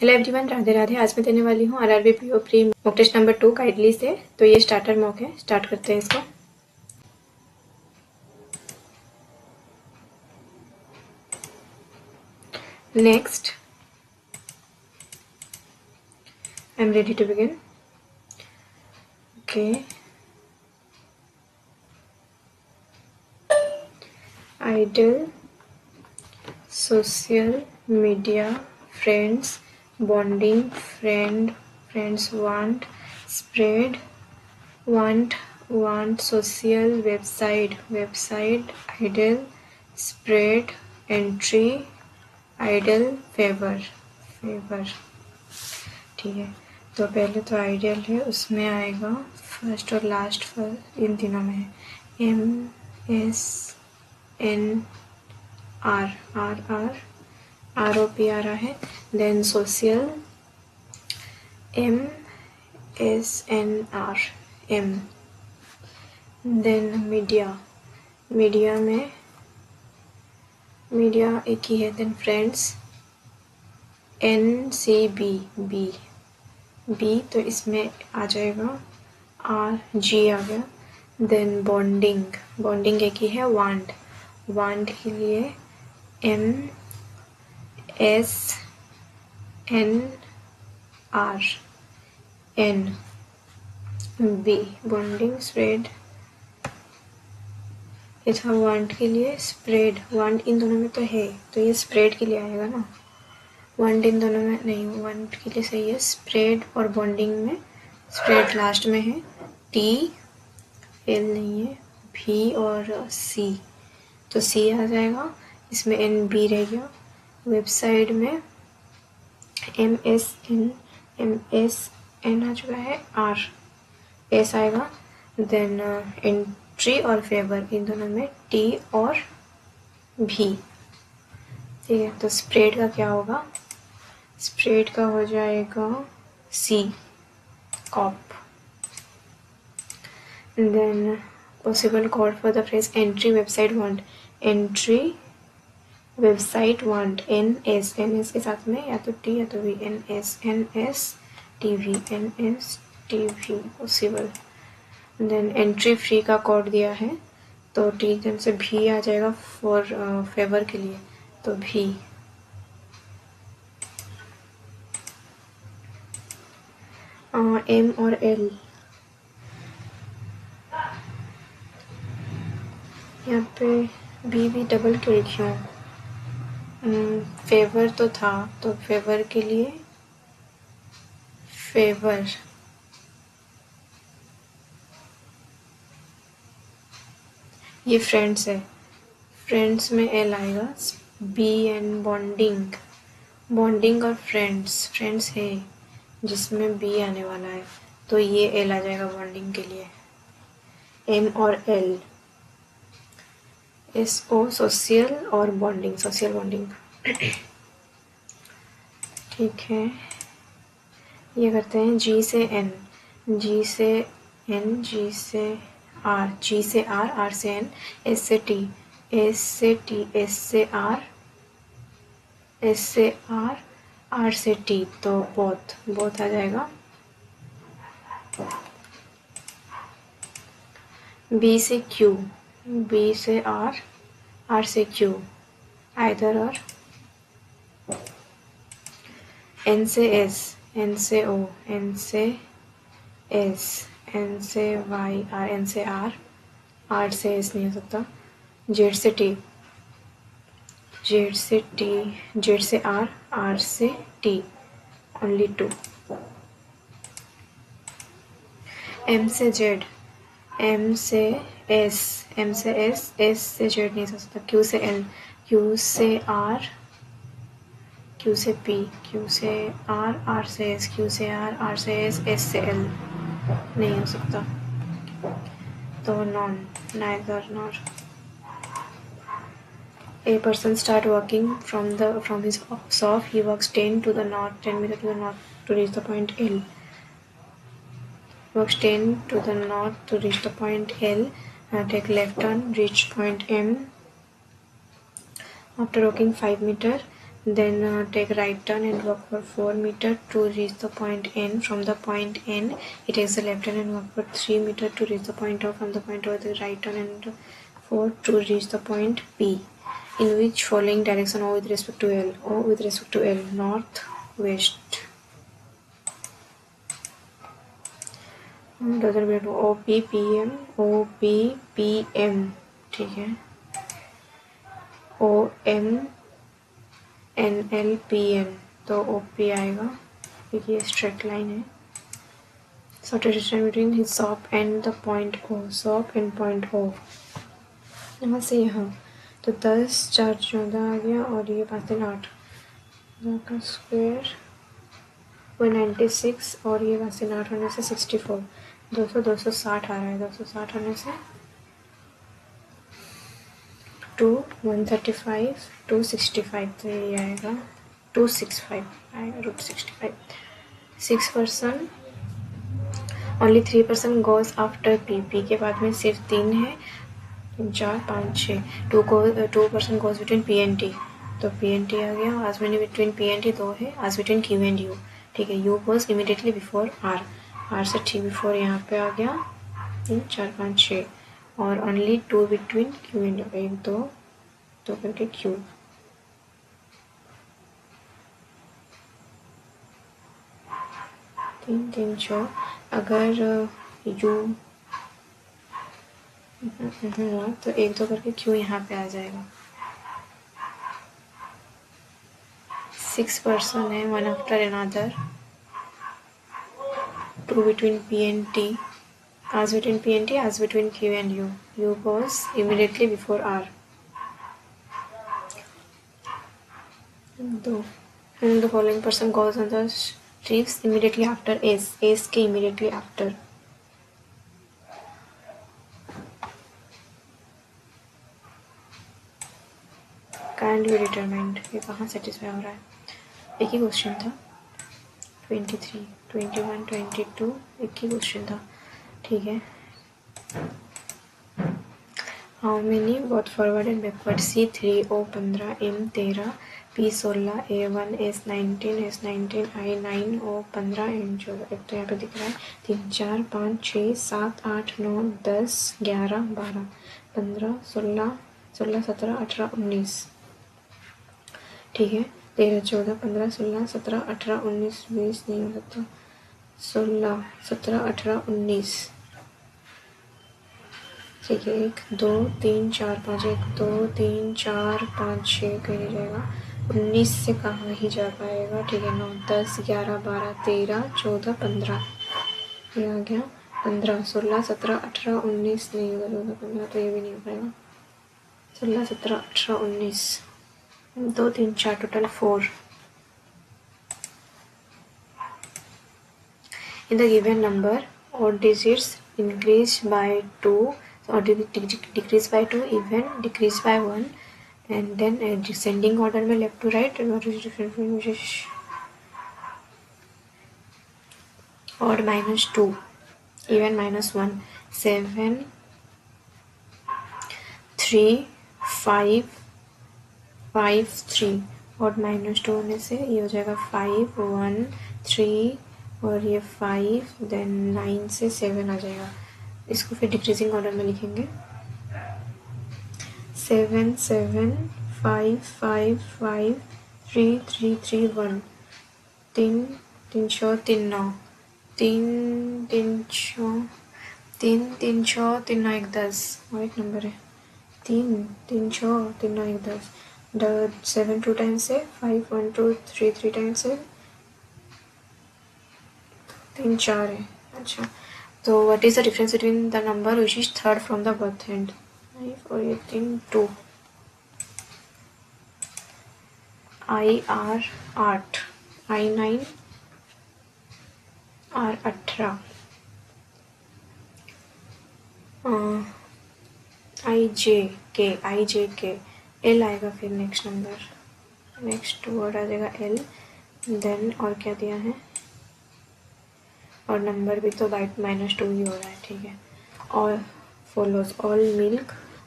Hello everyone, Radhe Radhe. आज मैं देने वाली हूँ RRB PO pre mock test number 2 kindly से। तो ये स्टार्टर मॉक है, स्टार्ट करते हैं इसको। Next, I am ready to begin. Okay, idle, social media, friends, bonding, friends want, spread, want, social, website, idle, spread, entry, idle, favour. ठीक है, तो पहले तो आइडियल है, उसमें आएगा फर्स्ट और लास्ट इन तीनों में है MSNR, ROP आ रहा है। Then social MSNR, M। Then media में मीडिया एक ही है। देन फ्रेंड्स NCB, बी, तो इसमें आ जाएगा RG आ गया। देन बॉन्डिंग एक ही है। वांट के लिए MSNR, N, B, bonding, spread ये था। वांट के लिए स्प्रेड, वांट इन दोनों में तो है, तो ये स्प्रेड के लिए आएगा ना। वांट इन दोनों में नहीं, वांट के लिए सही है स्प्रेड, और बॉन्डिंग में स्प्रेड लास्ट में है। T, L नहीं है, V और C, तो C आ जाएगा। इसमें NB रह गया। वेबसाइट में MSN आ चुका है, R, S आएगा। देन एंट्री और फेवर इन दोनों में T और V। ठीक है, तो स्प्रेड का क्या होगा? स्प्रेड का हो जाएगा C, cop. Then possible code for the phrase entry website want, entry website want, NS के साथ में या तो T या तो V, NSTV possible. Then entry free का कोड दिया है, तो T जन से भी आ जाएगा फॉर फेवर के लिए, तो भी। M और L, यहाँ पे भी डबल क्यों लिखी हूँ? फेवर तो था, तो फेवर के लिए फेवर। ये फ्रेंड्स है, फ्रेंड्स में L आएगा। BN, बॉन्डिंग और फ्रेंड्स है जिसमें B आने वाला है, तो ये L आ जाएगा बॉन्डिंग के लिए। M और L, SO सोशल और बॉन्डिंग, सोशल बॉन्डिंग। ठीक है, ये करते हैं G से N, G से N, G से R, G से R, R से N, S से T, S से T, S से R, S से R, R से T, तो बोथ आ जाएगा। B से Q, B से R, R से Q, आइदर और। N से S, N से O, N से S, N से Y, R, N से R, R से S नहीं हो सकता। Z से T, Z से T, Z से R, R से T, ओनली 2। M से Z, M से S, M से S, S से Z नहीं हो सकता। Q से L, Q से R, Q से P, Q से R, R से S, Q से R, R से S, S से L नहीं हो सकता, तो neither nor। A person start walking from his shop. He walks 10 meters to the north to reach the point L. Walks 10 to the north to reach the point L. Take left turn, reach point M. After walking 5 meters, then take right turn and walk for 4 meters to reach the point N. From the point N, it takes the left turn and walk for 3 meters to reach the point O. From the point O, the right turn and 4 to reach the point P. In which following direction O with respect to L? O with respect to L, north, west. Dozen bet O P P M, ठीक है, O M N L P N, तो O P आएगा क्योंकि ये straight line है. Shortest distance between his shop and the point O, shop and point O यहाँ से यहाँ, तो 10 4 14 आ गया और ये 5 3 8 का स्क्वायर 196 और ये 5 3 8 होने से 64, 260 आ रहा है. 260 होने से 2 135 265, तो ये आएगा 265 आएगा, √65. 6% only 3% goes after P. P के बाद में सिर्फ 3 है, 4 5 6. 2% goes between P and T, तो पी एंड टी आ गया. आज मैंने बिटवीन पी एंड टी 2 है, आज बिटवीन क्यू एंड यू, ठीक है. U goes immediately before R, R से ठीक बिफोर यहाँ पे आ गया 3 4 5 6, और only 2 between Q and you, 1 2 करके क्यू. तीन 3 6, अगर यू तो 1 2 करके क्यू यहाँ पे आ जाएगा. 6% है, 1 after another, 2 between P and T, as between P and T, as between Q and U. U goes immediately before R. And the following person goes on the streets immediately after S. S के immediately after. Can't be determined. ये कहाँ satisfy हो रहा है? एक ही question था. 23, 21, 22 एक ही question था, ठीक है. How many both forward and backward? C3, O15, M13, P16, A1, S19, S19, I9, O15, M14. एक तो यहाँ पे दिख रहा है 3 4 5 6 7 8 9 10 11 12 15 16 16 17 18 19, ठीक है. 13 14 15 16 17 18 19 20 नहीं हो सकता, 16 17 18 19, ठीक है. 1 2 3 4 5, 1 2 3 4 5 6 कहीं जाएगा, 19 से कहाँ ही जा पाएगा, ठीक है. 9 10 11 12 13 14 15, ये आ गया 15 16 17 18 19 नहीं होगा, 14 15 तो ये भी नहीं हो पाएगा. 16 17 18 19, 2 3 4 total 4. In the given number, odd digits increase by 2 or decrease by 2, even decrease by 1, and then descending order में left to right. What is different from odd -2, even -1, 7 3 5 5 3. odd -2 होने से ये हो जाएगा 5 1 3 और ये 5, देन 9 से 7 आ जाएगा. इसको फिर डिक्रीजिंग ऑर्डर में लिखेंगे. 7 7 5 5 5 3 3 3 1, 3 3 6 3 9, 3 3 6 3 3 6 3 9 1 10, राइट नंबर है. 3 3 6 3 9 1 10. 7 2 टाइम्स से 5 1 2 3 3 टाइम्स से 3 4 है. अच्छा, तो what is the difference between the number which is third from the birth and? 5 और ये 3 2. I R 8, I 9 R 18, I J K L आएगा फिर नेक्स्ट नंबर, नेक्स्ट वर्ड आ जाएगा L. देन और क्या दिया है, और नंबर भी तो बाइट -2 ही हो रहा है, ठीक है. और follows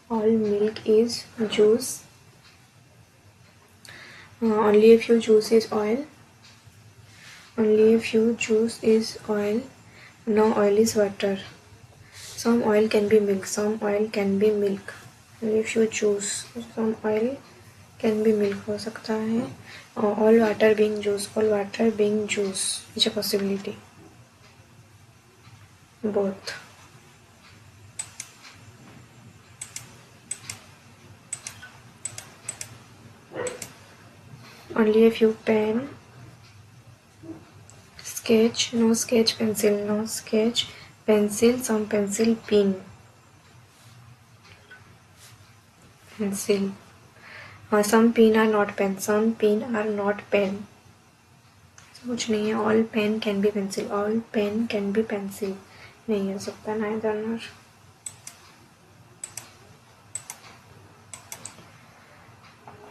all milk is juice, Only a few juice is oil. Only a few juice is oil. No oil is water. Some oil can be milk. Some oil can be milk. Only a few juice. Some oil can be milk हो सकता है. All water being juice. All water being juice. Which a possibility. Both. Only a few pen. Sketch. No sketch pencil. No sketch pencil. Some pencil pin. Pencil. Some pen are not pen. Some pen are not pen. कुछ नहीं है. All pen can be pencil. All pen can be pencil. नहीं हो सकता. Neither nor.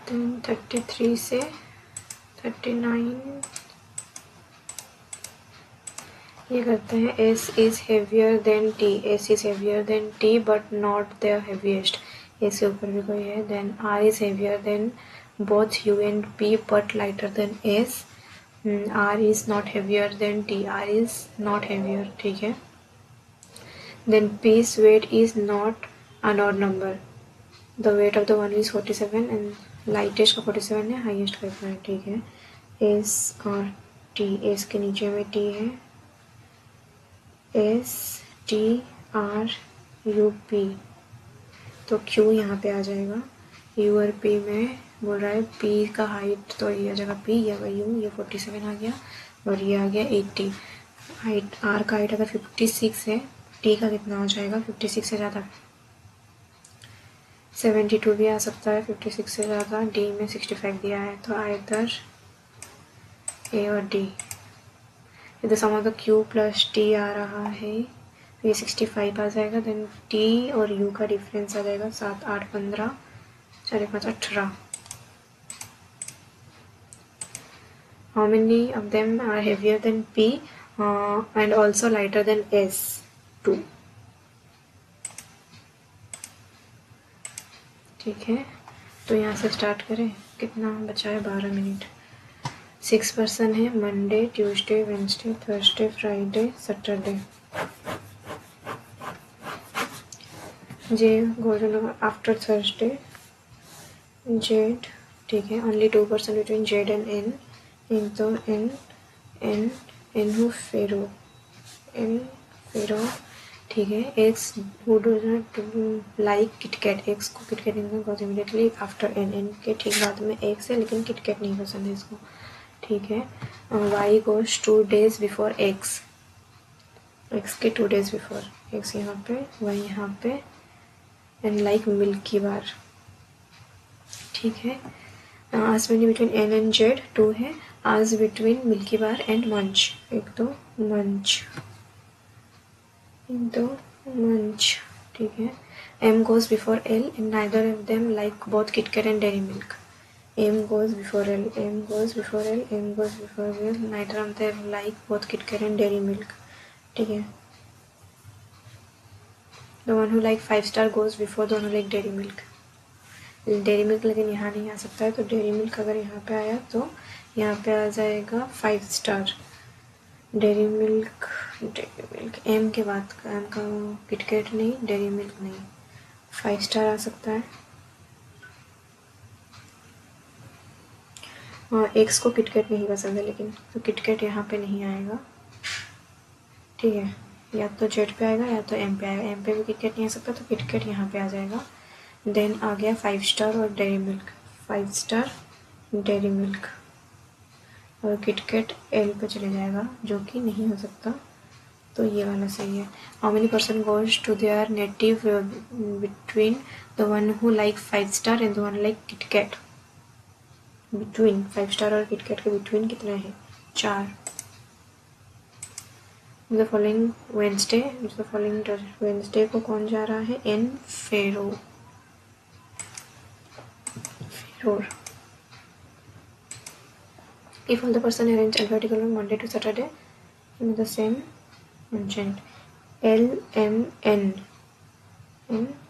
Then 33 से 39 ये करते हैं. S is heavier than T. S is heavier than T but not the heaviest. S के ऊपर भी कोई है. Then R is heavier than both U and P but lighter than S. R is not heavier than T. R is not heavier. ठीक है. Then P's weight is not an odd number. The weight of the one is 47 and lightest का 47 है, highest का 5. ठीक है. S और T. S के नीचे में T है. S T R U P. तो Q यहाँ पे आ जाएगा. U और P में बोल रहा है P का हाइट तो ये आ जाएगा P, ये U, ये 47 आ गया और ये आ गया 80. हाइट R का हाइट अगर 56 है, T का कितना हो जाएगा? 56 से ज़्यादा 72 भी आ सकता है. 56 से ज़्यादा. D में 65 दिया है तो आइदर A और D. इधर sum of the Q plus T आ रहा है तो ये 65 आ जाएगा. देन T और U का डिफरेंस आ जाएगा 7, 8, 15, 4, 5, 18. How many of them are heavier than P and also lighter than S? 2. ठीक है. तो यहाँ से स्टार्ट करें. कितना बचा है? 12 मिनट. 6 पर्सन है. Monday, Tuesday, Wednesday, Thursday, Friday, Saturday. J goes after Thursday. Z. ठीक है. Only 2 person between Z and N. तो N who Pharaoh. N Pharaoh. ठीक है. X who does not like KitKat. X को KitKat नहीं goes immediately after N. N के ठीक बाद में X है लेकिन KitKat नहीं पसंद है इसको. ठीक है. Y goes 2 days before X. X के 2 days before. X यहाँ पे, Y यहाँ पे. And like Milky Bar. ठीक है. As many between N and Z 2 है. As between Milky Bar and Munch. एक दो Munch. ठीक है. M goes before L and neither of them like both KitKat and Dairy Milk. M goes before L. M goes before L. M goes before L. Neither of them like both KitKat and Dairy Milk. ठीक है. The one who like 5 star goes before the one who like Dairy Milk. Dairy Milk लेकिन यहाँ नहीं आ सकता है तो Dairy Milk अगर यहाँ पे आया तो यहाँ पे आ जाएगा 5 star. Dairy Milk M के बाद का M का KitKat नहीं, Dairy Milk नहीं. 5 star आ सकता है. X को KitKat नहीं पसंद है लेकिन तो KitKat यहाँ पे नहीं आएगा. ठीक है. या तो Z पे आएगा या तो M पे आएगा. M पे भी KitKat नहीं आ सकता तो KitKat यहाँ पे आ जाएगा. देन आ गया 5 स्टार और dairy milk. 5 star dairy milk और KitKat L पे चले जाएगा जो कि नहीं हो सकता तो ये वाला सही है. How many person goes to their native between the one who like 5 star and the one like KitKat. Between 5 star और KitKat के बिटवीन कितना है? 4. द फॉलोइंग वेंसडे को कौन जा रहा है? N Pharaoh. If all the person arrange alphabetical from Monday to Saturday in the same mentioned. L M N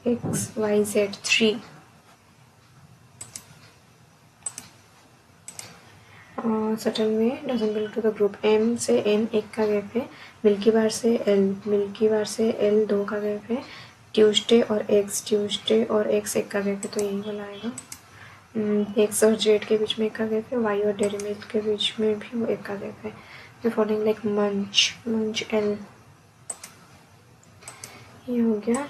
X Y Z 3. सटल में doesn't belong to the group. M से N 1 का gap है, मिल्की बार से L 2 का gap है, Tuesday और X 1 का गैप है, तो यही वाला आएगा। X और Z के बीच में 1 का गैप है, Y और डेयरी मिल्क के बीच में भी वो 1 का गैप है। द फॉलोइंग लाइक मंच L, ये हो गया।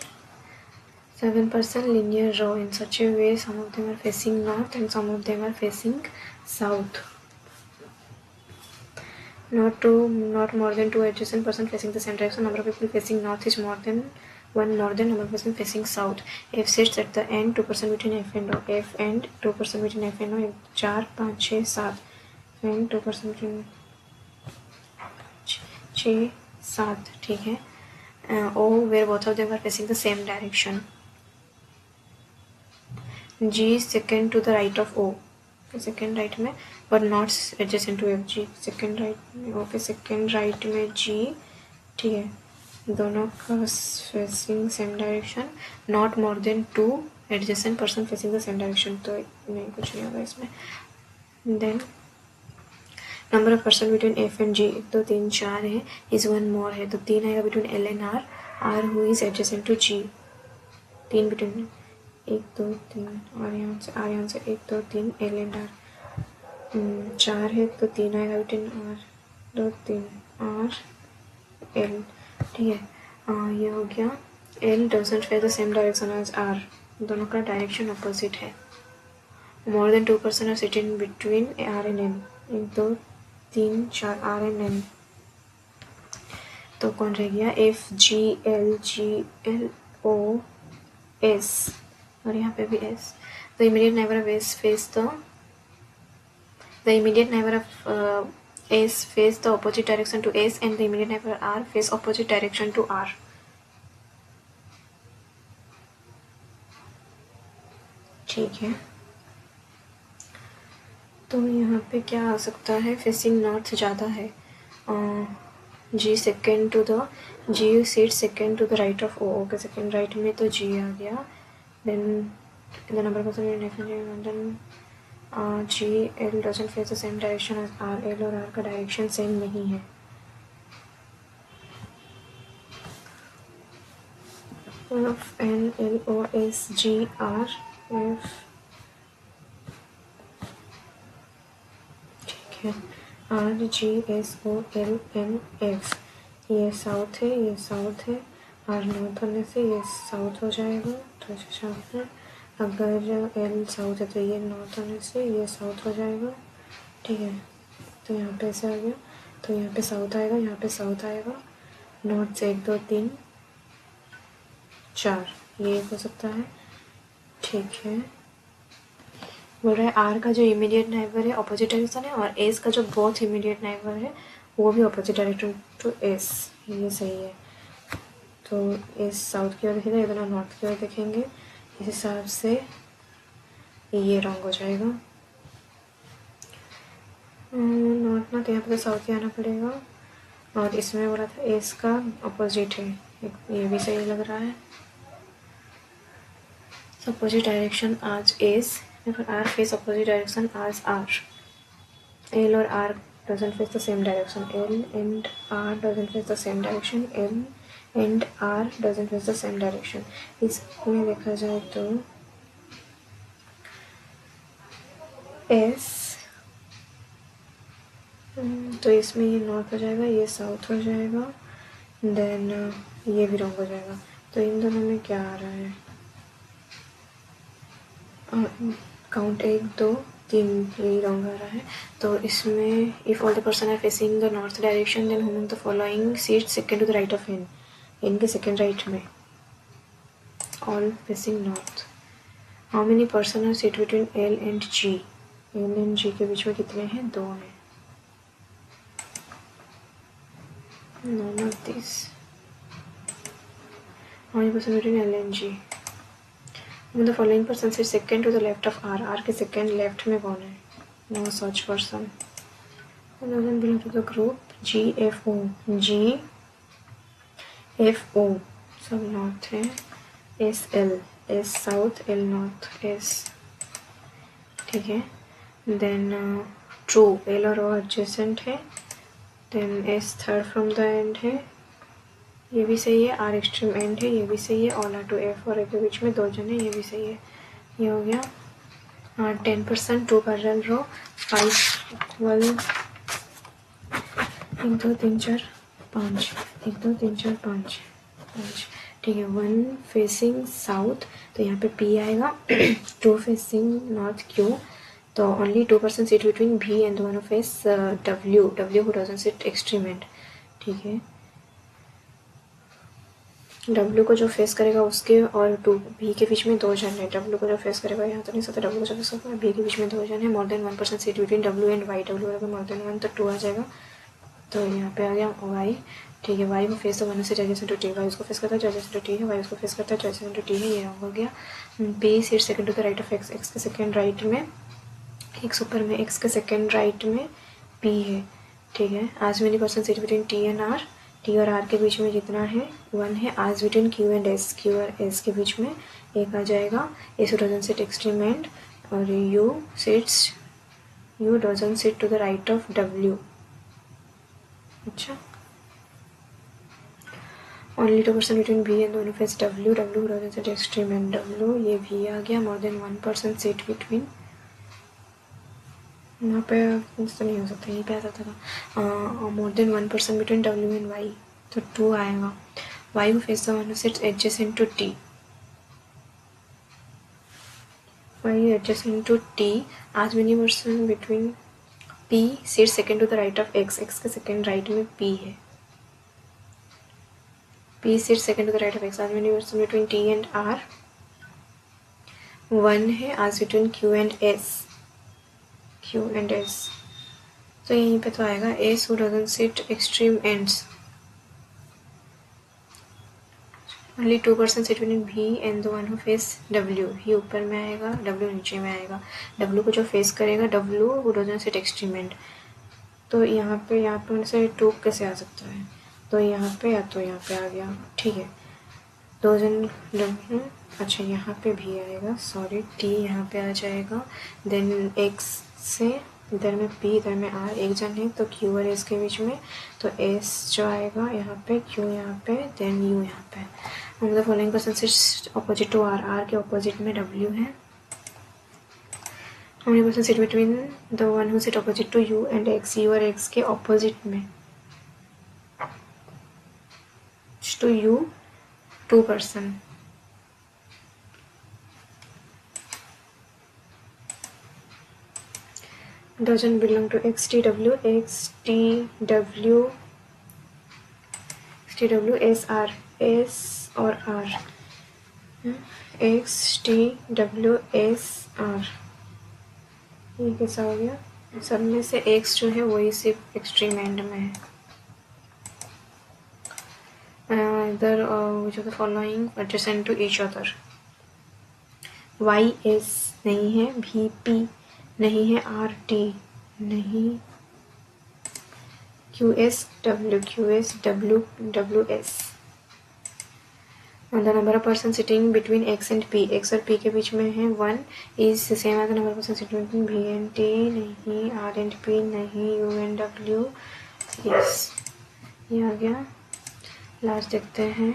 7% linear row in such a way some of them are facing north and some of them are facing south. Not more than 2 adjacent person facing the same direction. Number of people facing north is more than number of person facing south. F sits at the end 2% between F and O. F and 2% between F and O. 4 5 6 7 and 2% between 6 7, ठीक है। O where both of them are facing the same direction. G second to the right of O, second right में, और not adjacent to F। G second right में, okay second right में G, ठीक है, दोनों का facing same direction, not more than 2 adjacent person facing the same direction, तो नहीं कुछ नहीं होगा इसमें। Then number of person between F and G 1 2 3 4 है, इज 1 मोर है, तो 3 आएगा between L and R who is adjacent to G। 3 between 1 2 3 और यहाँ से 1 2 3 L एंड R। 4 है तो 3 आएगा बिटवीन R 2 3 R L, ठीक है। ये हो गया। L doesn't face the same direction as R, दोनों का डायरेक्शन अपोजिट है। More than 2 person are sitting between R and N, 1 2 3 4 R and N, तो कौन रह गया? F G L O S, और यहाँ पे भी S। The immediate neighbor of S face the immediate neighbor of S face the opposite direction to S and the immediate neighbor R face opposite direction to R. ठीक है, तो यहाँ पे क्या आ सकता है? फेसिंग नॉर्थ ज़्यादा है। G second to the G seat second to the right of O, okay second right में तो G आ गया। Then the number of person in F and then G L doesn't face the same direction as R, L और R का direction same नहीं है। F N L O S G R F, ठीक है, R G S O L M F, ये south है, ये south है, R नॉर्थ होने से ये साउथ हो जाएगा, तो साउथ है। अगर L साउथ है तो ये नॉर्थ होने से ये साउथ हो जाएगा, ठीक है। तो यहाँ पे ऐसे आ गया, तो यहाँ पे साउथ आएगा, यहाँ पे साउथ आएगा, नॉर्थ से 1 2 3 4, ये हो सकता है, ठीक है। बोल रहा है आर का जो इमीडिएट नाइबर है अपोजिट डायरेक्शन है, और एस का जो बोथ इमीडिएट नाइबर है वो भी अपोजिट डायरेक्शन टू एस, ये सही है। तो एस साउथ की ओर देखेगा, ये दोनों नॉर्थ की ओर देखेंगे, इस हिसाब से ये रॉन्ग हो जाएगा। नॉर्थ ना, तो यहाँ पे तो साउथ ही आना पड़ेगा, और इसमें बोला था एस का अपोजिट है, ये भी सही लग रहा है। अपोजिट डायरेक्शन आज S, R face opposite direction as R. L और R doesn't face the same direction. L and R doesn't face the same direction. M and R doesn't face the same direction. इसमें देखा जाए तो S, तो इसमें ये north हो जाएगा, ये साउथ हो जाएगा, देन ये भी रॉन्ग हो जाएगा। तो इन दोनों में क्या आ रहा है? काउंट 1 2 3, यही रॉन्ग आ रहा है। तो इसमें if all the person are facing the north direction then whom the following seat second to the right of N, N के सेकेंड राइट में, all facing north. How many person are seat between L and G, L and G के बीच में कितने हैं? 2 हैं। None of this. How many person between L and G, the following person sits second to the left of R, R के second left में कौन है? No such person. Doesn't belong to the group G F O, G F O सब north है, S L, S south, L north, S, ठीक है। Then true, L और O adjacent है, then S third from the end है, ये भी सही है, आर एक्सट्रीम एंड है, ये भी सही है, ऑल आर टू एफ और ए के बीच में 2 जन है, ये भी सही है। ये हो गया। हाँ 10% 2 पैरेलल रो 5 इक्वल 1 2 3 4 5 1 2 3 4 5 5 ठीक है। 1 फेसिंग साउथ तो यहाँ पे P आएगा 2 फेसिंग नॉर्थ Q तो only 2% seat between V and one face W who doesn't sit extreme end। ठीक है, W को जो फेस करेगा उसके और V के बीच में 2 जन है। W को जो फेस करेगा यहाँ तो नहीं सकता, W को जो फेस करेगा V के बीच में 2 जन है। More than 1% seat between W and Y, W अगर मोर देन 1 तो 2 आ जाएगा, तो यहाँ पे आ गया Y। ठीक है, Y को फेस तो 1 से एडजेसेंट टू T, Y उसको फेस करता है एडजेसेंट टू T है, Y उसको फेस करता है एडजेसेंट टू T है, ये रॉन्ग हो गया। P seat second to the right of X, X के सेकंड राइट में X ऊपर में, X के सेकंड राइट में P है। ठीक है, आज many person seat between T and R, T और R के बीच में जितना है 1 है। आज between Q and S, Q और S के बीच में 1 आ जाएगा। S doesn't sit extreme end और U doesn't sit to the right of W। अच्छा, ओनली 2% बिटवीन V एंड दोनों face W doesn't sit extreme end W, ये V आ गया। मोर देन 1% सीट बिटवीन, यहाँ पे तो नहीं हो सकता, यहीं पे आ सकता था। More than 1% between W and Y तो 2 आएगा। Y को face the one sits adjacent to T, Y adjacent to T, आज many person between P seat second to the right of X, X के सेकंड राइट में P है। P seat second to the right of X, आज many person between T and R 1 है। आज between Q and S तो यहीं पे तो आएगा S who doesn't sit extreme ends, only 2% seat between V and the one who face W, V ऊपर में आएगा, W नीचे में आएगा। W को जो फेस करेगा W who doesn't sit extreme end, तो यहाँ पे से 2 कैसे आ सकता है, तो यहाँ पे या तो यहाँ पे आ गया। ठीक है, 2 जन W, अच्छा यहाँ पे भी आएगा, सॉरी T यहाँ पे आ जाएगा। देन X से इधर में P इधर में R, 1 जन है तो Q और S के बीच में, तो S जो आएगा यहाँ पे, Q यहाँ पे, देन U यहाँ पे। The following person sits opposite to R, R के ऑपोजिट में W है। How many person sit between the one who sit opposite to U and X, U और X के ऑपोजिट में two U 2%। doesn't belong to XTW, SR, S और R, XTW SR, ये कैसा हो गया? सब में से X जो है वही सिर्फ एक्सट्रीम एंड में है। इधर which of the following adjacent to each other, YS नहीं है, VP नहीं है, RT नहीं, QSW WS। the number of person sitting between X and P, X और P के बीच में है 1 is same as the number of person sitting between B and T नहीं, R and P नहीं, U and W yes, ये आ गया। Last देखते हैं,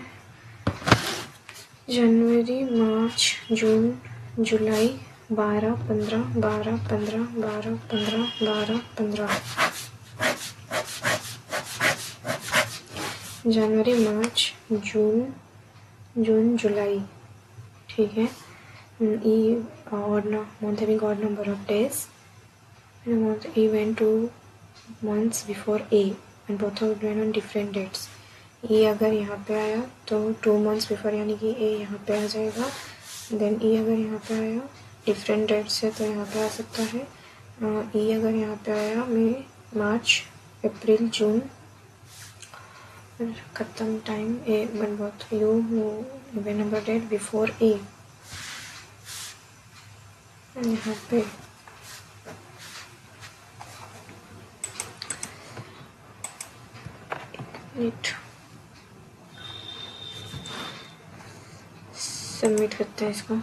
जनवरी मार्च जून जुलाई 12 15 12 15 12 15 12 15, जनवरी मार्च जून जुलाई। ठीक है, E odd month having odd number of days, and month E went 2 months before A and both of went on different dates। E अगर यहाँ पे आया तो 2 months before यानी कि A यहाँ पे आ जाएगा। देन E अगर यहाँ पे आया डिफरेंट डेट से तो यहाँ पे आ सकता है। E अगर यहाँ पे आया मई मार्च अप्रैल जून, खत्म time A one both you way number date before A, यहाँ पे सबमिट करते हैं इसको।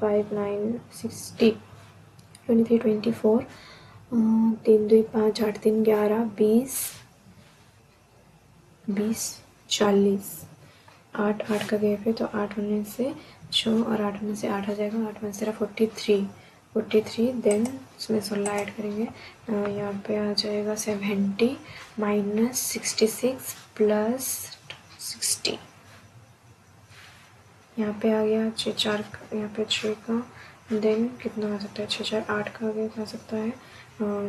5 9 60 23 24 3 2 5 8 3 11 20 20 40 8 8 का गैप है तो 8 होने से 6 और 8 होने से 8 आ जाएगा। 8 में से 43 देन उसमें 16 ऐड करेंगे। यहाँ पे आ जाएगा 70 माइनस 66 प्लस 60। यहाँ पे आ गया 6 4 यहाँ पे 6 का देन कितना आ सकता है 6 4 8 का आगे आ सकता है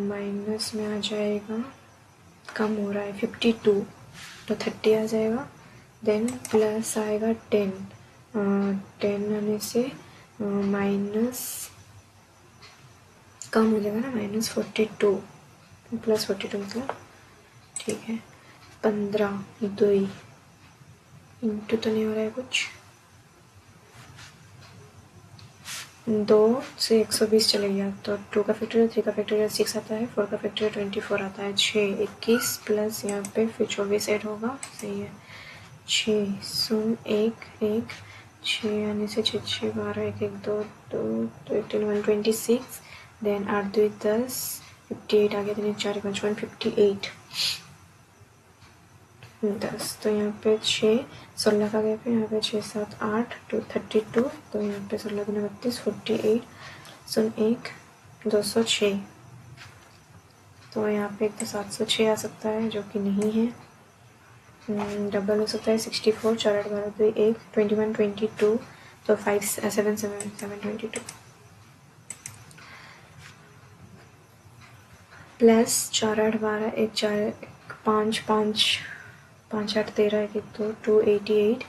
माइनस में आ जाएगा कम हो रहा है 52 तो 30 आ जाएगा। देन प्लस आएगा 10 10 आने से माइनस कम हो जाएगा ना -42 प्लस 42 मतलब ठीक है 15 2 इंटू तो नहीं हो रहा है कुछ 2 से 120 चले गया तो 2 का फैक्टोरियल 3 का फैक्टोरियल 6 आता है 4 का फैक्टोरियल 24 आता है 6 21 प्लस यहाँ पे फिर 24 ऐड होगा सही है 6 सुन 1 1 6 आने से 6 6 12 1 1 2 2 2 1 3 126 देन 8 2 10 58 आ गया 3 4 5 158 10 तो यहाँ पे 6 16 का गया पे यहाँ पे 6 7 8 2 32 तो यहाँ पे 16 दूनी 32 48 सुन 1 206 तो यहाँ पे 1 तो 706 आ सकता है जो कि नहीं है डबल हो सकता है 64 4 8 12 2 1 21 22 तो 5 7 7 7 22 प्लस 4 8 12 1 4 5 5 5 8 13 1 1 2 288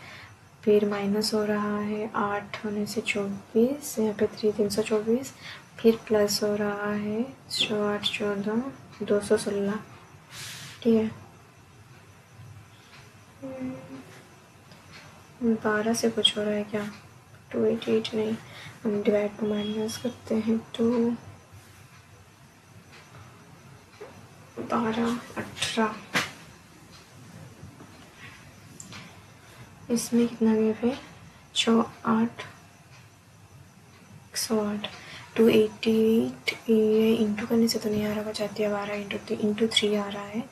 फिर माइनस हो रहा है 8 होने से 24 यहाँ पे 324 फिर प्लस हो रहा है 8 14 216 ठीक है 12 से कुछ हो रहा है क्या 288 नहीं हम डिवाइड को माइनस करते हैं तो 12 18 इसमें कितना गैप है 6 8 108 288 ये इंटू करने से तो नहीं आ रहा बचाती है 12 इंटू 3 आ रहा है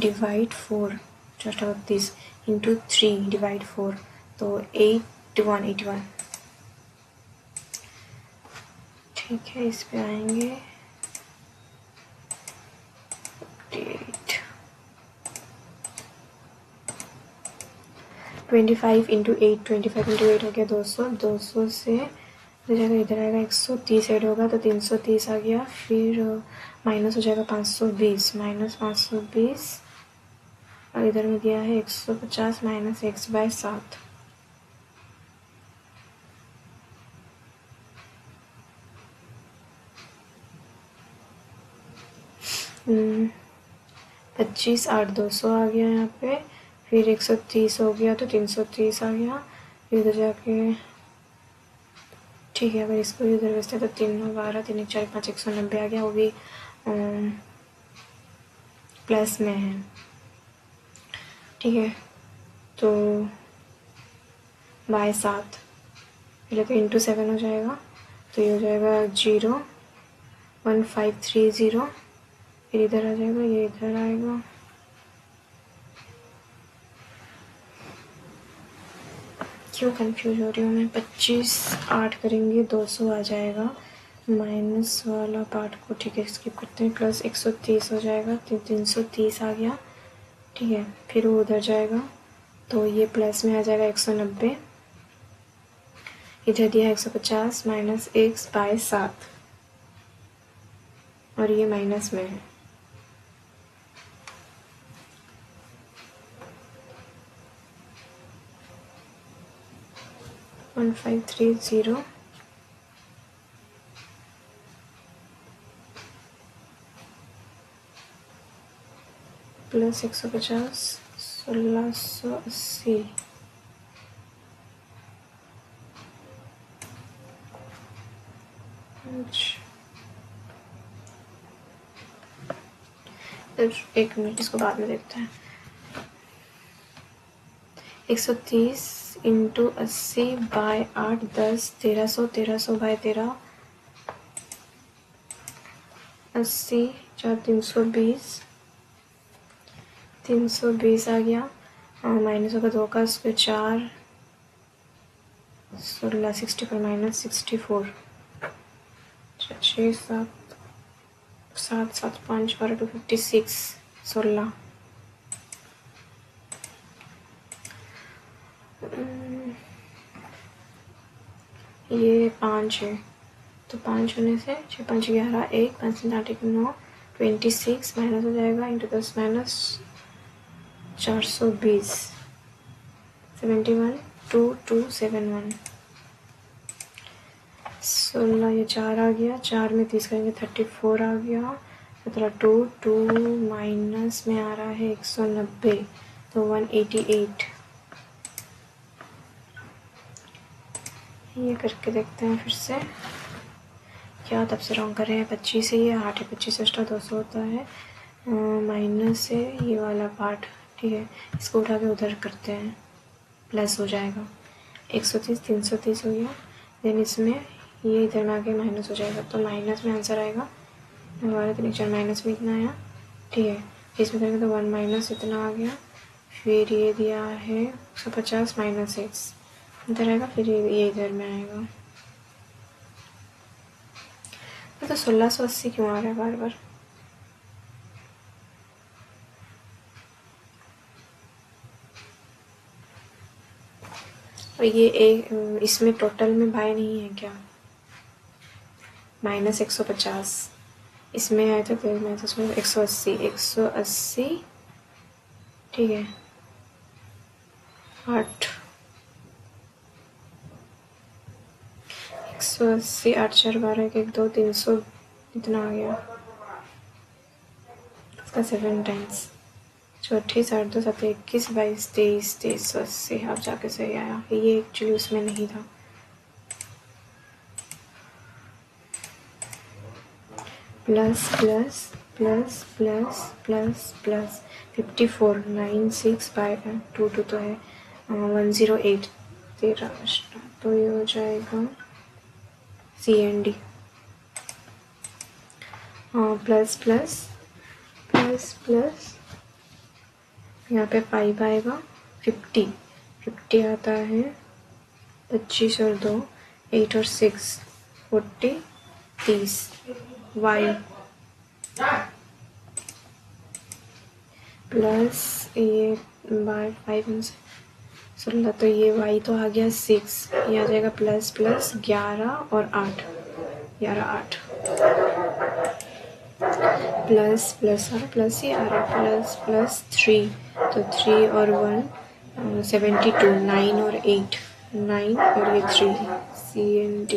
डिवाइड 4 32 इंटू 3 डिवाइड 4 तो 81 ठीक है इस पे आएंगे 88 25 इंटू 8 25 इंटू 8 हो गया 200 200 से हो जाएगा इधर आएगा 130 ऐड होगा तो 330 आ गया फिर माइनस हो जाएगा 520 माइनस 520 और इधर में दिया है 150 माइनस x/7 25 8 200 आ गया यहाँ पे फिर 130 हो गया तो 330 आ गया फिर इधर जाके ठीक है अगर इसको इधर भेजते तो 3 12 3 4 5 190 आ गया वो भी प्लस में है ठीक है तो बाय 7 पहले तो इंटू 7 हो जाएगा तो ये हो जाएगा 0 1530 फिर इधर आ जाएगा ये इधर आएगा क्यों कंफ्यूज हो रही हूँ मैं 25 8 करेंगे 200 आ जाएगा माइनस वाला पार्ट को ठीक है स्किप करते हैं प्लस 130 हो जाएगा तो 330 आ गया ठीक है फिर वो उधर जाएगा तो ये प्लस में आ जाएगा 190 इधर दिया 150 माइनस x/7 और ये माइनस में है 1530 प्लस 150 1680 एक मिनट इसको बाद में देखते हैं 130 इंटू 80 बाय 8 10 1300 1300 बाय 13 80 4 320 आ गया। माइनस होगा 2 का स्क्वायर 4 16 64 माइनस 64 6 7 7 7 5 12 2 56 16 ये 5 है तो 5 होने से 6 5 11 1 5 3 8 1 9 26 माइनस हो जाएगा इंटू 10 माइनस 420 71 2 2 7 1 16 ये 4 आ गया 4 में 30 करेंगे 34 आ गया 17 2 2 माइनस में आ रहा है 190 तो 188 ये करके देखते हैं फिर से क्या तब से रॉन्ग कर रहे हैं। 25 है ये 8 है 25 एक्स्ट्रा 200 होता है माइनस है ये वाला पार्ट ठीक है इसको उठा के उधर करते हैं प्लस हो जाएगा 130 330 हो गया देन इसमें ये इधर में आके माइनस हो जाएगा तो माइनस में आंसर आएगा हमारे तो नीचे माइनस में इतना आया ठीक है इसमें करेंगे तो 1 माइनस इतना आ गया फिर ये दिया है 150 माइनस 6 इधर आएगा फिर ये इधर में आएगा तो 1680 क्यों आ रहा है बार बार। और ये एक इसमें टोटल में बाय नहीं है क्या माइनस 150 इसमें आया था तो मैं तो इसमें 180 ठीक है 8 180 8 4 12 1 2 300 इतना आ गया इसका 7 टाइम्स 34 8 2 7 21 22 23 2380 अब जाके सही आया ये एक्चुअली उसमें नहीं था plus plus plus plus plus plus 54 96 by 2 2 तो है 108 13 तो ये हो जाएगा CND plus plus plus plus यहाँ पे 5 आएगा 50 आता है 25 और 2 8 और 6 40 30 Y प्लस ये बाय 5 16 तो ये y तो आ गया 6 ये आ जाएगा प्लस प्लस 11 और 8 11 8 प्लस प्लस प्लस ही आ रहा प्लस प्लस 3 तो 3 और 1 72 9 और 8 9 और ये 3 CND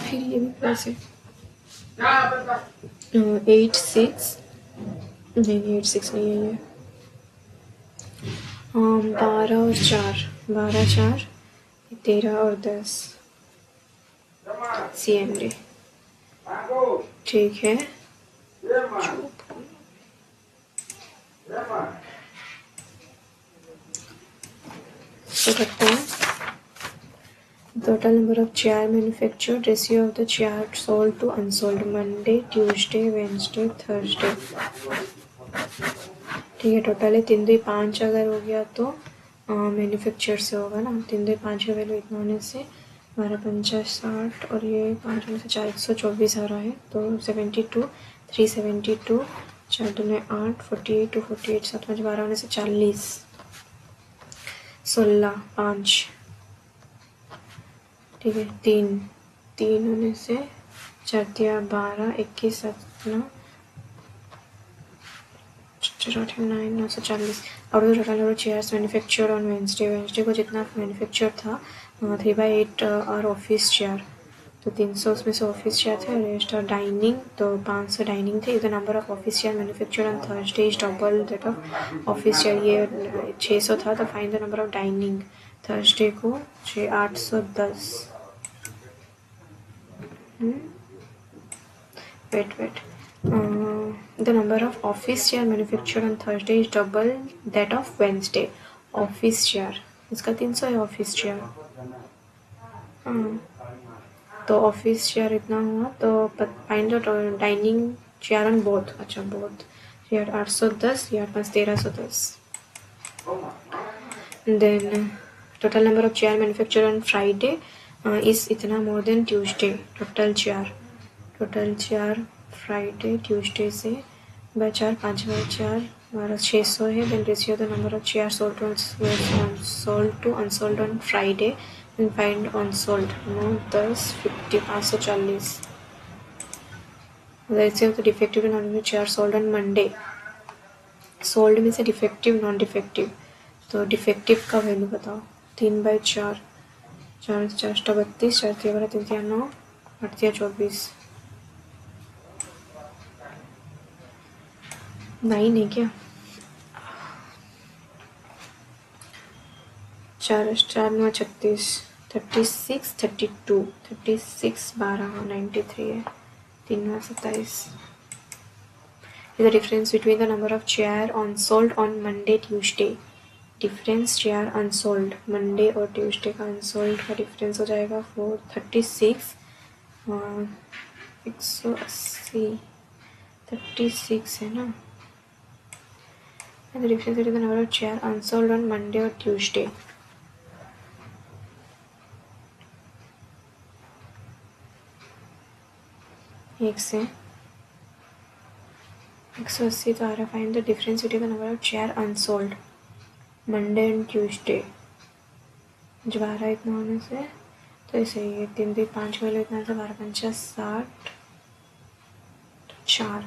फिर ये भी प्लस है 8 6 नहीं 8 6 नहीं है ये 12 और 4 12 4 13 और 10 CND ठीक है तो करते हैं total number of chair manufactured ratio of the chair sold to unsold Monday Tuesday Wednesday Thursday ठीक है टोटल है 3 2 5 अगर हो गया तो मैन्युफैक्चर से होगा ना 3 2 5 का वैल्यू इतना होने से 12 50 60 और ये 5 होने से 4 124 आ रहा है तो 72 372 4 2 8 48 2 48 7 5 12 होने से 40 16 5 ठीक है 3 होने से 4 12 21 7 9 940 और total chairs manufacture on Wednesday को जितना मैन्युफैक्चर था 3/8 और ऑफिस चेयर तो 300 उसमें से ऑफिस चेयर थे रेस्ट और डाइनिंग तो 500 डाइनिंग थे the number of office chair manufacture on Thursday is double that of office chair ये 600 था तो find the number of dining Thursday को 810 wait the number of office chair manufactured on Thursday is double that of Wednesday. Office chair इसका 300 है office chair. तो office chair इतना हुआ तो find out dining chair on both. अच्छा both chair 810 या 1310। Then total number of chair manufacture on Friday is इतना more than Tuesday. Total chair Friday Tuesday से बाय 4 5 बाय 4 12 600 है। Then ratio the number of chair sold to unsold on Friday and find unsold 9 10 50 540। Ratio the defective non defective chair sold on Monday. Sold में से defective non defective, तो defective का value बताओ। 3 by 4 4 4 32 4 3 12 3 9 8 24 9 है क्या? 4 4 9 36 36 32 36 12 93 है। 3 9 27 is the difference between the number of chair unsold on Monday Tuesday। Difference chair unsold Monday और Tuesday का अनसोल्ड का डिफरेंस हो जाएगा 436 180 36 है ना। The difference between the number of chair unsold on Monday और ट्यूसडे। एक से 180 तो आ रहा। Find the difference between the number of chair unsold Monday and Tuesday. जब आ रहा है इतना होने से तो ऐसे ही 3 भी 5 में लो इतना से 12 5 60 4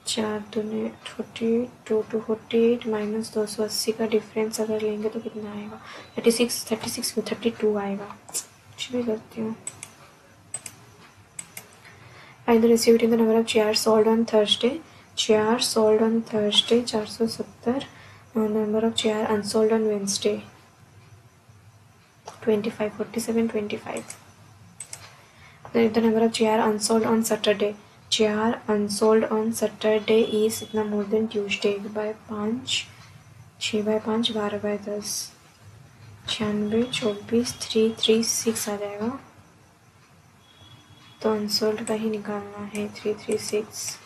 4 दूने 42 टू 48 माइनस 280 का डिफरेंस अगर लेंगे तो कितना आएगा? 36 में 32 आएगा। कुछ भी करती हूँ। Find the ratio between the number of chair sold on Thursday. Chair sold on Thursday 470 number of chair unsold on Wednesday 25 47 25। The number of chair unsold on Saturday। chair unsold on Saturday is इतना more than Tuesday by 5 6 by 5 12 by 10 96 24 336 आ जाएगा। तो unsold का ही निकालना है 336।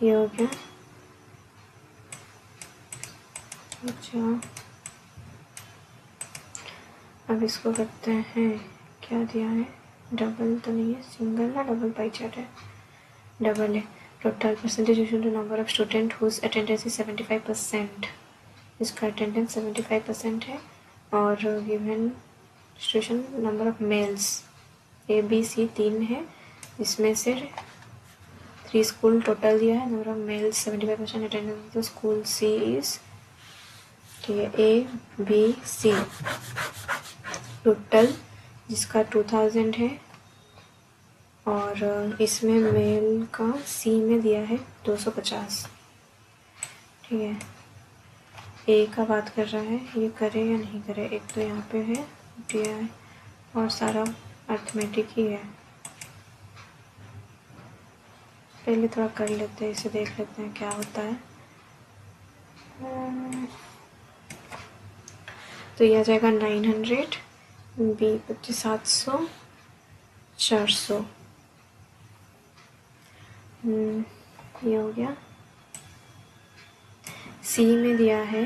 ये हो गया। अच्छा अब इसको करते हैं। क्या दिया है? डबल तो नहीं है, सिंगल ना डबल पाई चार्ट है। डबल है। Total percentage to number of student whose attendance is 75%। इसका अटेंडेंस 75% है। और given station number of males A B C 3 है, इसमें से 3 स्कूल टोटल दिया है। नंबर ऑफ मेल्स 75% अटेंडेंस तो स्कूल सी इज ठीक है ए बी सी टोटल जिसका 2000 है। और इसमें मेल का सी में दिया है 250। ठीक है ए का बात कर रहा है, ये करे या नहीं करे। एक तो यहाँ पे है दिया है और सारा अर्थमेटिक ही है। पहले थोड़ा कर लेते हैं, इसे देख लेते हैं क्या होता है। तो ये आ जाएगा 900 बी 700 400 ये हो गया। सी में दिया है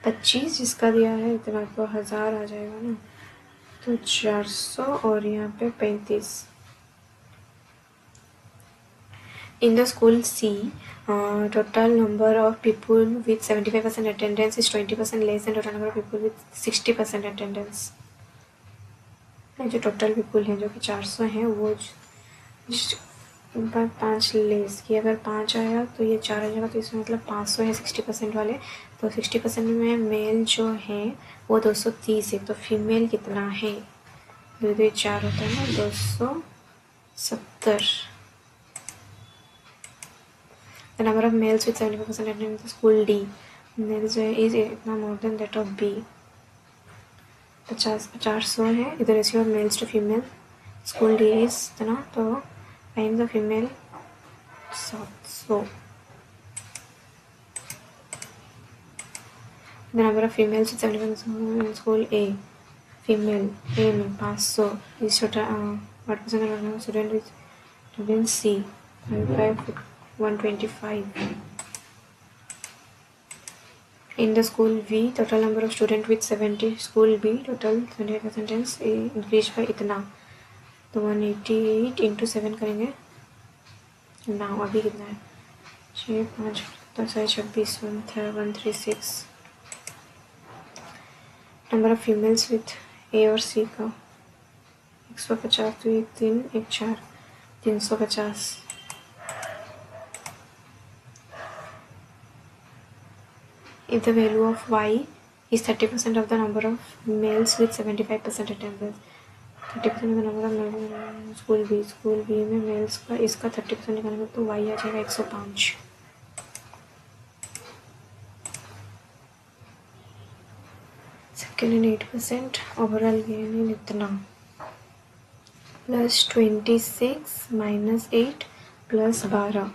25, जिसका दिया है इतना तो 1000 आ जाएगा ना। तो 400 और यहाँ पे 35। In the school C, total number of people with 75% attendance is 20% less than total number of people with 60% attendance। जो टोटल पीपुल हैं जो कि 400 हैं वो 5 लेस की अगर 5 आया तो ये 4 आ जाएगा। तो इसमें मतलब 500 है 60% वाले। तो 60% में मेल जो हैं वो 230 है। तो फीमेल कितना है? 2 2 4 होता है ना 270। The number of males with 75% attendance in school D males is इतना more than that of B। 400 है। इधर ratio of males to female school D is इतना। तो find the female 700. The number of females with 75% in school A. Female ए में 500 इस छोटा 8% student with student C 125. In the school V, total number of student with 70. School B, total 75% increase by इतना, तो 188 into 7 करेंगे ना. अभी कितना है? 6 5 10 26 136. नंबर ऑफ फीमेल्स विथ ए और सी का 150 तो 1 3 1 4 350. If the value of y is 30% of the number of males with 75% attendance, 30% of the number of males school B में मेल्स का इसका 30% निकालेंगे तो y आ जाएगा 105. Second in 8%. Overall gain in इतना plus 26 minus 8 plus 12.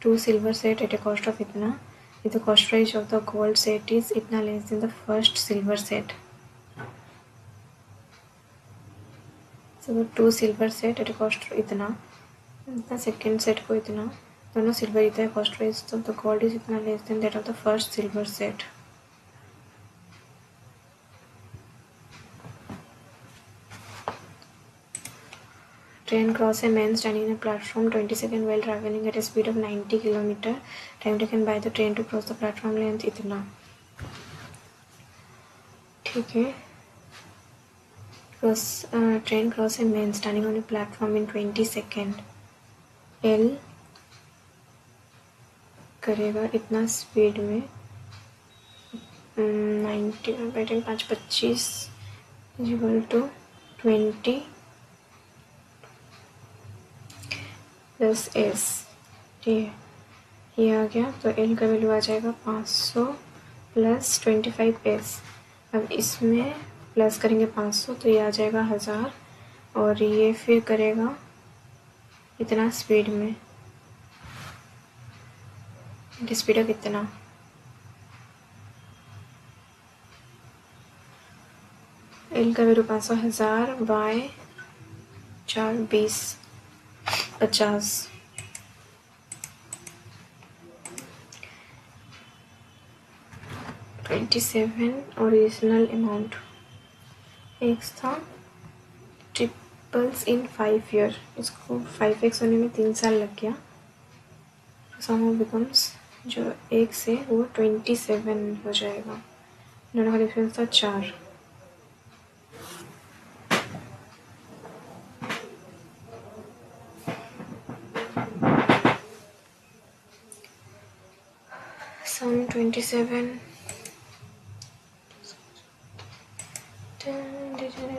2 silver set at a cost of इतना. If the cost price of the gold set is इतना less than the first silver set, so the 2 silver set at a cost इतना, the second set को इतना, दोनों silver इतना है cost price, so the gold is इतना less than that of the first silver set. Train cross a man standing in a platform 20 seconds while traveling at a speed of 90 km. Time taken by the train to cross the platform length इतना. ठीक है. Train cross a man standing on a platform in 20 seconds. L करेगा इतना speed में 90 batting 5:25 equal to 20 plus S. ठीक है, ये आ गया. तो एल का वैल्यू आ जाएगा 500 प्लस 25s. अब इसमें प्लस करेंगे 500 तो ये आ जाएगा 1000 और ये फिर करेगा इतना स्पीड में. स्पीड ऑफ कितना? एल का वैल्यू 500 1000 बाय 4 20 50. ओरिजिनल अमाउंट एक था ट्रिपल्स इन 5 ईयर. इसको 5x होने में 3 साल लग गया. सम बिकम्स जो 1 से वो 27 हो जाएगा. दोनों का डिफरेंस था 4. सम 27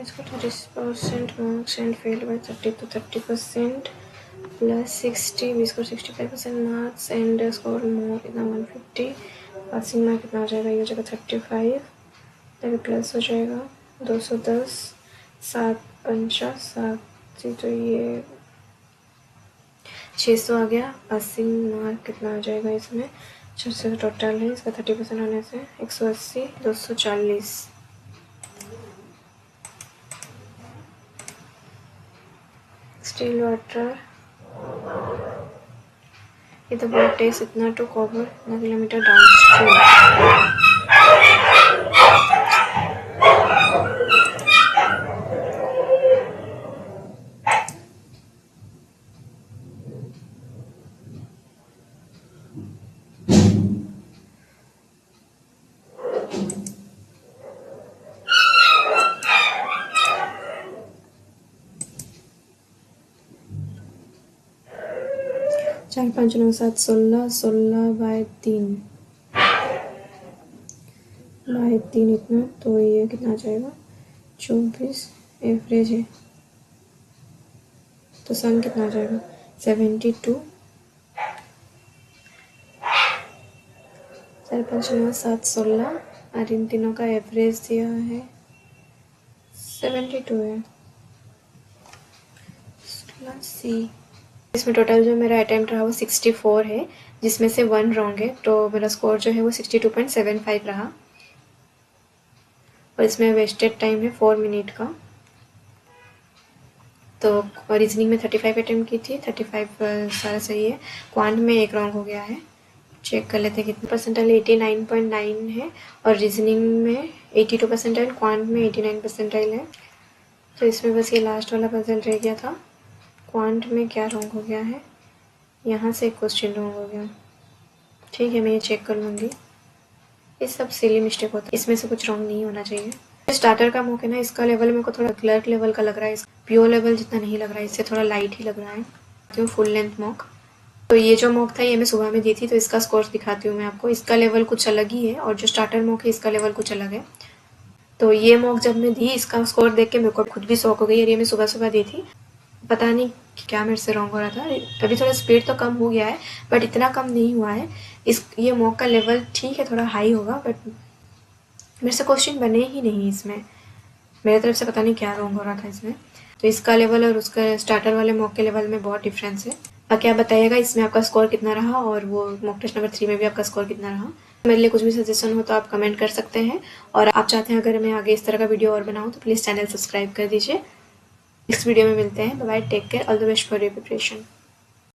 इसको 30% marks and fail by 30 to 30% plus 60 भी इसको 65% मार्क्स एंड स्कोर मोर इतना 150. पासिंग मार्क कितना हो जाएगा? ये हो जाएगा 35. तभी प्लस हो जाएगा 210 7 50 7 तो ये 600 आ गया. पासिंग मार्क कितना हो जाएगा इसमें? 600 टोटल है. इसका 30% होने से 180 240. स्टील वाटर ये तो बोट टेस्ट इतना टू कवर इतना किलोमीटर डाउन स्ट्रीम. 4 5 9 7 16 16 बाय 3 इतना. तो ये कितना आ जाएगा? 24 एवरेज है तो सम कितना आ जाएगा? 72. 4 5 9 7 16 और इन तीनों का एवरेज दिया है 72 है. सी इसमें टोटल जो मेरा अटेम्प्ट रहा वो 64 है, जिसमें से 1 रॉन्ग है, तो मेरा स्कोर जो है वो 62.75 रहा। और इसमें वेस्टेड टाइम है 4 मिनट का। तो रीजनिंग में 35 अटेम्प्ट की थी, 35 सारा सही है। क्वांट में 1 रॉन्ग हो गया है, चेक कर लेते हैं कितने परसेंटाइल। 89.9 है और रीजनिंग में 82 परसेंटाइल, क्वांट में 89 परसेंटाइल है। तो इसमें बस ये लास्ट वाला पजल रह गया था। क्वांट में क्या रॉन्ग हो गया है, यहाँ से एक क्वेश्चन रॉन्ग हो गया। ठीक है, मैं ये चेक कर लूँगी। ये सब सिली मिस्टेक होता है, इसमें से कुछ रॉन्ग नहीं होना चाहिए। स्टार्टर का मॉक है ना, इसका लेवल मेरे को थोड़ा क्लर्क लेवल का लग रहा है, प्योर लेवल जितना नहीं लग रहा है, इससे थोड़ा लाइट ही लग रहा है। तो फुल लेंथ मॉक, तो ये जो मॉक था ये मैं सुबह में दी थी, तो इसका स्कोर दिखाती हूँ मैं आपको। इसका लेवल कुछ अलग ही है और जो स्टार्टर मॉक है इसका लेवल कुछ अलग है। तो ये मॉक जब मैं दी, इसका स्कोर देख के मेरे को खुद भी शौक हो गई। ये मैं सुबह सुबह दी थी, पता नहीं क्या मेरे से रॉन्ग हो रहा था। अभी थोड़ा स्पीड तो कम हो गया है, बट इतना कम नहीं हुआ है। ये मॉक का लेवल ठीक है, थोड़ा हाई होगा, बट मेरे से क्वेश्चन बने ही नहीं इसमें। मेरे तरफ से पता नहीं क्या रॉन्ग हो रहा था इसमें। तो इसका लेवल और उसका स्टार्टर वाले मॉक के लेवल में बहुत डिफरेंस है। बाकी आप बताइएगा इसमें आपका स्कोर कितना रहा, और वो मॉक टेस्ट नंबर 3 में भी आपका स्कोर कितना रहा। मेरे लिए कुछ भी सजेशन हो तो आप कमेंट कर सकते हैं, और आप चाहते हैं अगर मैं आगे इस तरह का वीडियो और बनाऊँ तो प्लीज़ चैनल सब्सक्राइब कर दीजिए। नेक्स्ट वीडियो में मिलते हैं। Bye bye, take care, all the best for your preparation.